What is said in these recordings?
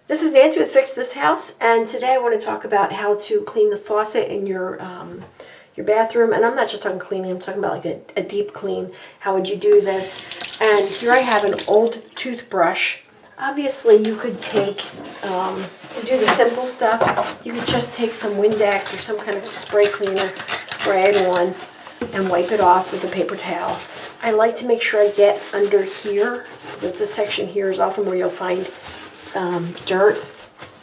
This is Nancy with Fix This House, and today I want to talk about how to clean the faucet in your bathroom. And I'm not just talking cleaning, I'm talking about like a deep clean. How would you do this? And here I have an old toothbrush. Obviously, you could take, to do the simple stuff, you could just take some Windex or some kind of spray cleaner, spray it on, and wipe it off with a paper towel. I like to make sure I get under here, because this section here is often where you'll find dirt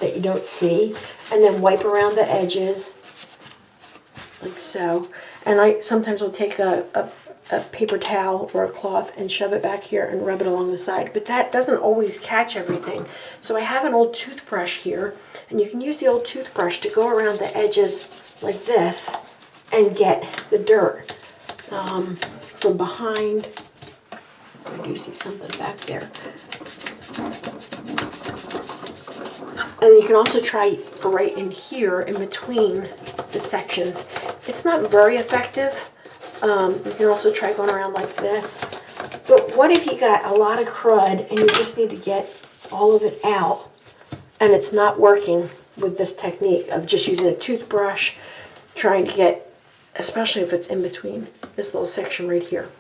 that you don't see, and then wipe around the edges like so. And I sometimes will take a paper towel or a cloth and shove it back here and rub it along the side, but that doesn't always catch everything. So I have an old toothbrush here, and you can use the old toothbrush to go around the edges like this and get the dirt from behind. I do see something back there. And you can also try for right in here, in between the sections. It's not very effective. You can also try going around like this. But what if you got a lot of crud and you just need to get all of it out, and it's not working with this technique of just using a toothbrush, trying to get, especially if it's in between this little section right here.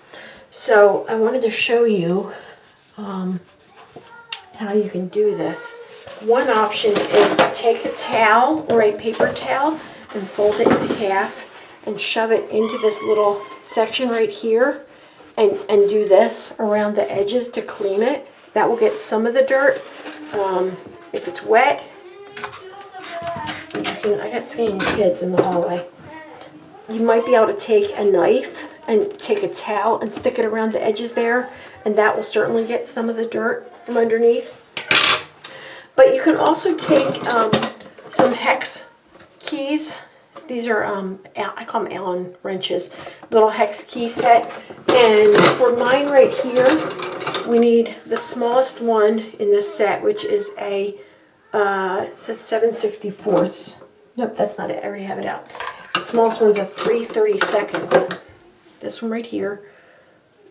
So I wanted to show you how you can do this. One option is to take a towel or a paper towel and fold it in half and shove it into this little section right here and do this around the edges to clean it. That will get some of the dirt. If it's wet, I got skinny kids in the hallway. You might be able to take a knife and take a towel and stick it around the edges there, and that will certainly get some of the dirt from underneath. But you can also take some hex keys. These are, I call them Allen wrenches, little hex key set. And for mine right here, we need the smallest one in this set, which is a, it says 7/64. Nope, that's not it. I already have it out. The smallest one's a 3/32. This one right here,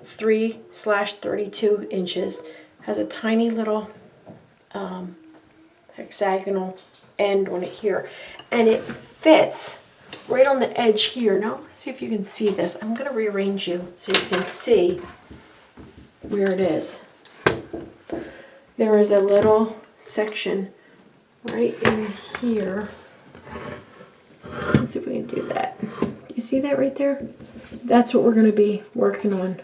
3/32 inches, has a tiny little hexagonal end on it here, and it fits right on the edge here. Now, let's see if you can see this. I'm going to rearrange you so you can see where it is. There is a little section right in here. Let's see if we can do that. You see that right there? That's what we're going to be working on.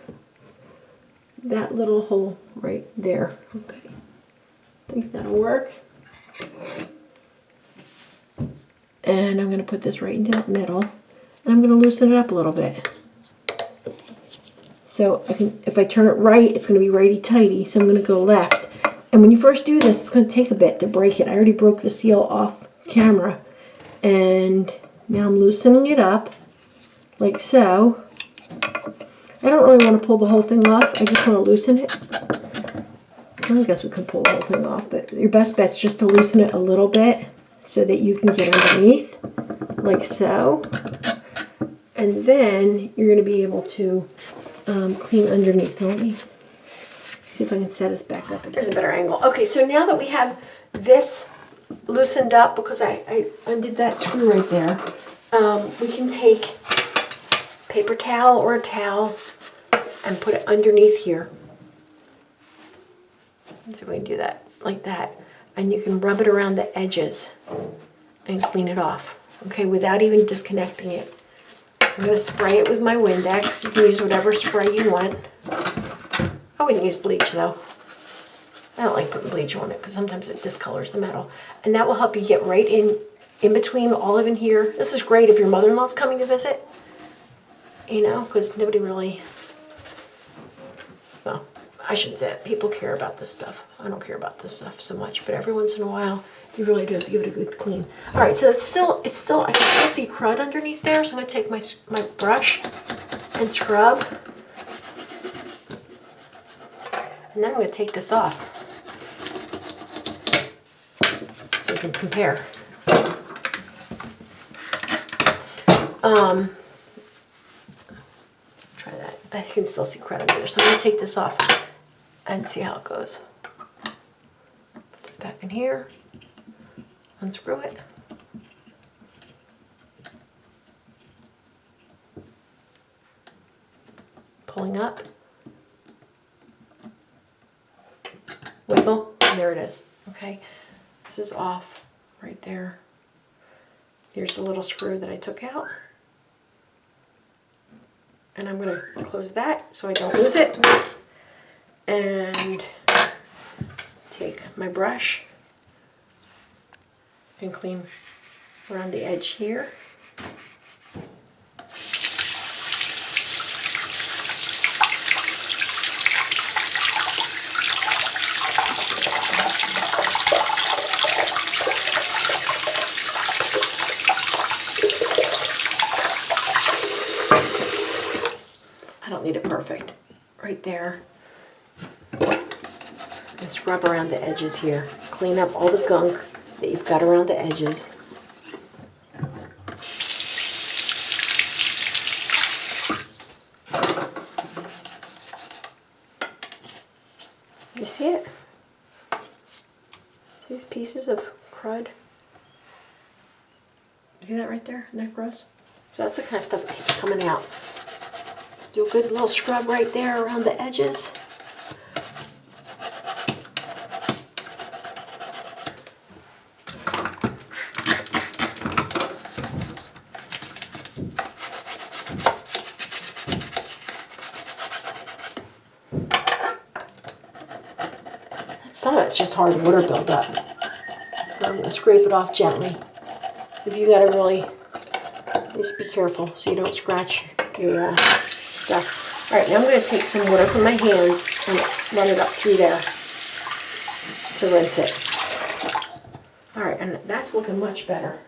That little hole right there. Okay. I think that'll work. And I'm going to put this right into the middle, and I'm going to loosen it up a little bit. So I can, if I turn it right, it's going to be righty-tighty, so I'm going to go left. And when you first do this, it's going to take a bit to break it. I already broke the seal off camera, and now I'm loosening it up like so. I don't really want to pull the whole thing off. I just want to loosen it. I guess we could pull the whole thing off, but your best bet's just to loosen it a little bit so that you can get underneath, like so. And then you're going to be able to clean underneath. Now let me see if I can set us back up again. There's a better angle. Okay, so now that we have this loosened up, because I undid that screw right there, we can take paper towel or a towel and put it underneath here. So we can do that like that, and you can rub it around the edges and clean it off, okay, without even disconnecting it. I'm going to spray it with my Windex. You can use whatever spray you want. I wouldn't use bleach though. I don't like putting bleach on it because sometimes it discolors the metal, and that will help you get right in between all of in here. This is great if your mother-in-law's coming to visit, you know, because nobody really, well, I shouldn't say it. People care about this stuff. I don't care about this stuff so much, but every once in a while, you really do have to give it a good clean. All right, so it's still, I can still see crud underneath there, so I'm going to take my brush and scrub. And then I'm going to take this off so you can compare. Try that. I can still see crud under there, so I'm going to take this off and see how it goes. Put this back in here. unscrew it. Pulling up. Wiggle, and there it is. Okay, this is off right there. Here's the little screw that I took out. And I'm going to close that so I don't lose it. And take my brush and clean around the edge here. I don't need it perfect. Right there. And scrub around the edges here. Clean up all the gunk that you've got around the edges. You see it? See these pieces of crud? See that right there? Isn't that gross? So that's the kind of stuff that keeps coming out. Do a good little scrub right there around the edges. Some of it's just hard water buildup. I'm going to scrape it off gently. If you got to really, just be careful so you don't scratch your stuff. Alright, now I'm going to take some water from my hands and run it up through there to rinse it. Alright, and that's looking much better.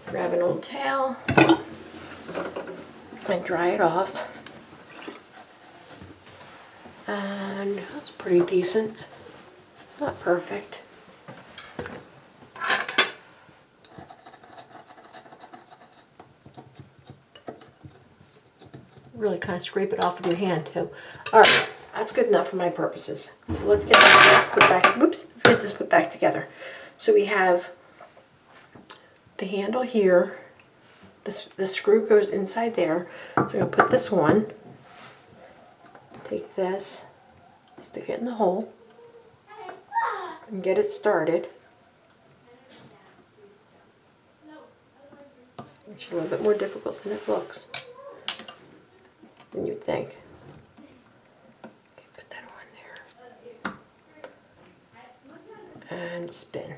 Grab an old towel and dry it off. And that's pretty decent. It's not perfect. Really kind of scrape it off with your hand too. Alright, that's good enough for my purposes. So let's get this put back. Whoops, let's get this put back together. So we have the handle here. The screw goes inside there. So I'm going to put this on. Take this, stick it in the hole, and get it started. Which is a little bit more difficult than it looks, than you'd think. Okay, put that on there. And spin.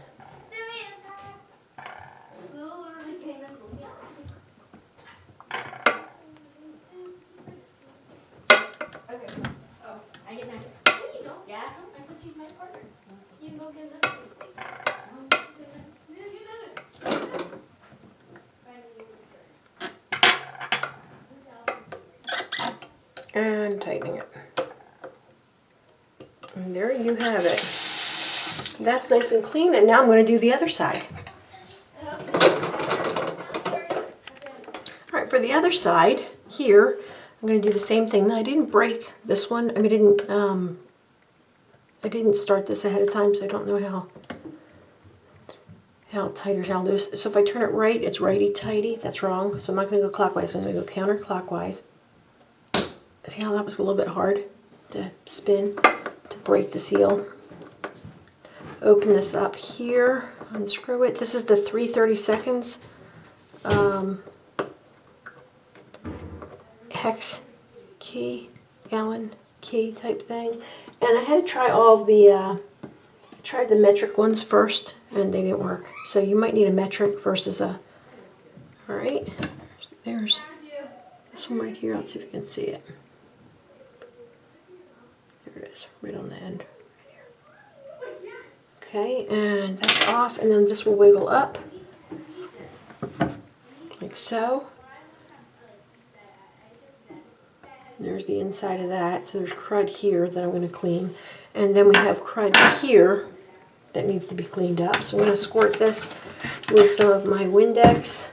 And tightening it. And there you have it. That's nice and clean, and now I'm going to do the other side. Alright, for the other side, here, I'm going to do the same thing. Now, I didn't break this one. I didn't start this ahead of time, so I don't know how tight or how loose. So if I turn it right, it's righty-tighty. That's wrong. So I'm not going to go clockwise. I'm going to go counterclockwise. See how that was a little bit hard to spin, to break the seal. Open this up here, unscrew it. This is the 3/32 hex key, Allen key type thing. And I had to try all of the, tried the metric ones first, and they didn't work. So you might need a metric versus a, alright, there's this one right here. Let's see if you can see it. There it is, right on the end. Okay, and that's off, and then this will wiggle up, like so. There's the inside of that, so there's crud here that I'm going to clean. And then we have crud here that needs to be cleaned up. So I'm going to squirt this with some of my Windex.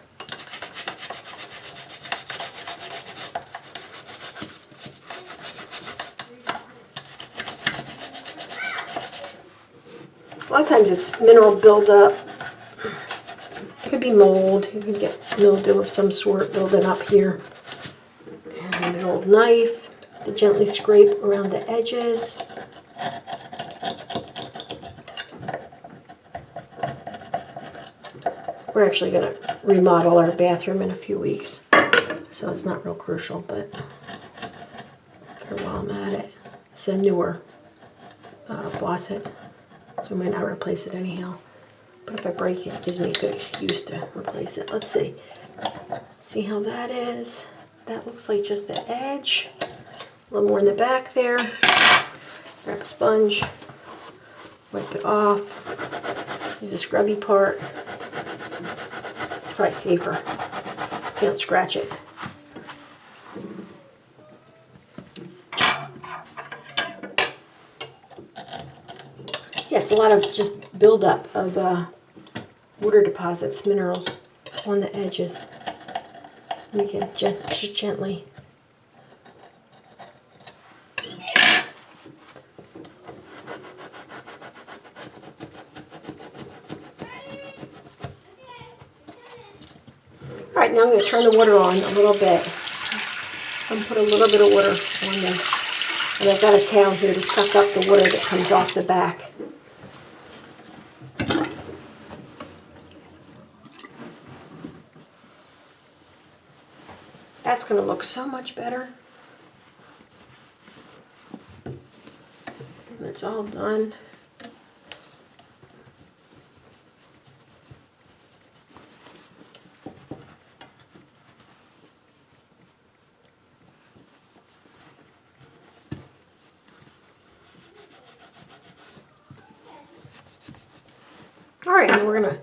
A lot of times it's mineral buildup be mold. You can get mildew of some sort building up here. And an old knife to gently scrape around the edges. We're actually going to remodel our bathroom in a few weeks, so it's not real crucial, but for while I'm at it, it's a newer faucet, so I might not replace it anyhow. But if I break it, it gives me a good excuse to replace it. Let's see. See how that is. That looks like just the edge. A little more in the back there. Grab a sponge, wipe it off. Use the scrubby part. It's probably safer so you don't scratch it. Yeah, it's a lot of just buildup of water deposits, minerals on the edges. You can just gently. All right, now I'm going to turn the water on a little bit. I'm put a little bit of water on there. And I've got a towel here to suck up the water that comes off the back. That's going to look so much better when it's all done. All right, now we're going to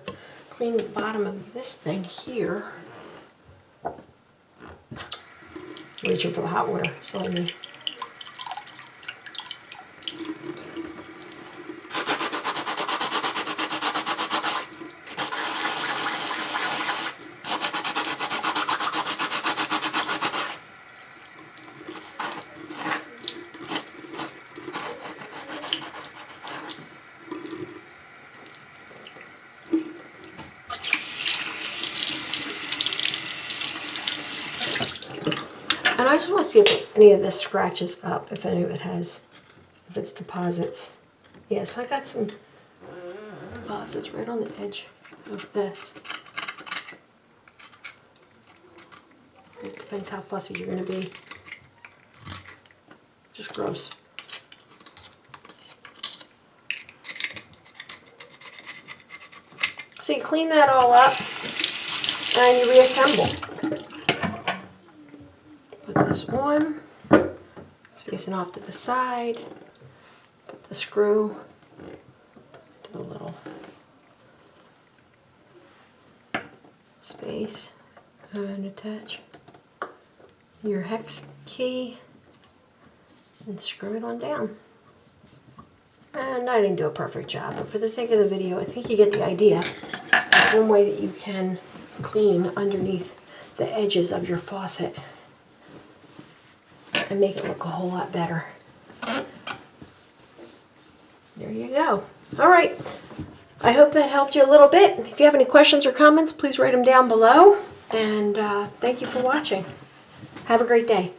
clean the bottom of this thing here. Reaching for the hot water, slowly. And I just want to see if any of this scratches up, if any of it has, if it's deposits. Yeah, so I got some deposits right on the edge of this. It depends how fussy you're going to be. Just gross. So you clean that all up and you reassemble. Put this on, it's facing off to the side, put the screw to the little space and attach your hex key and screw it on down. And I didn't do a perfect job, but for the sake of the video, I think you get the idea. One way that you can clean underneath the edges of your faucet and make it look a whole lot better. There you go. All right. I hope that helped you a little bit. If you have any questions or comments, please write them down below. And thank you for watching. Have a great day.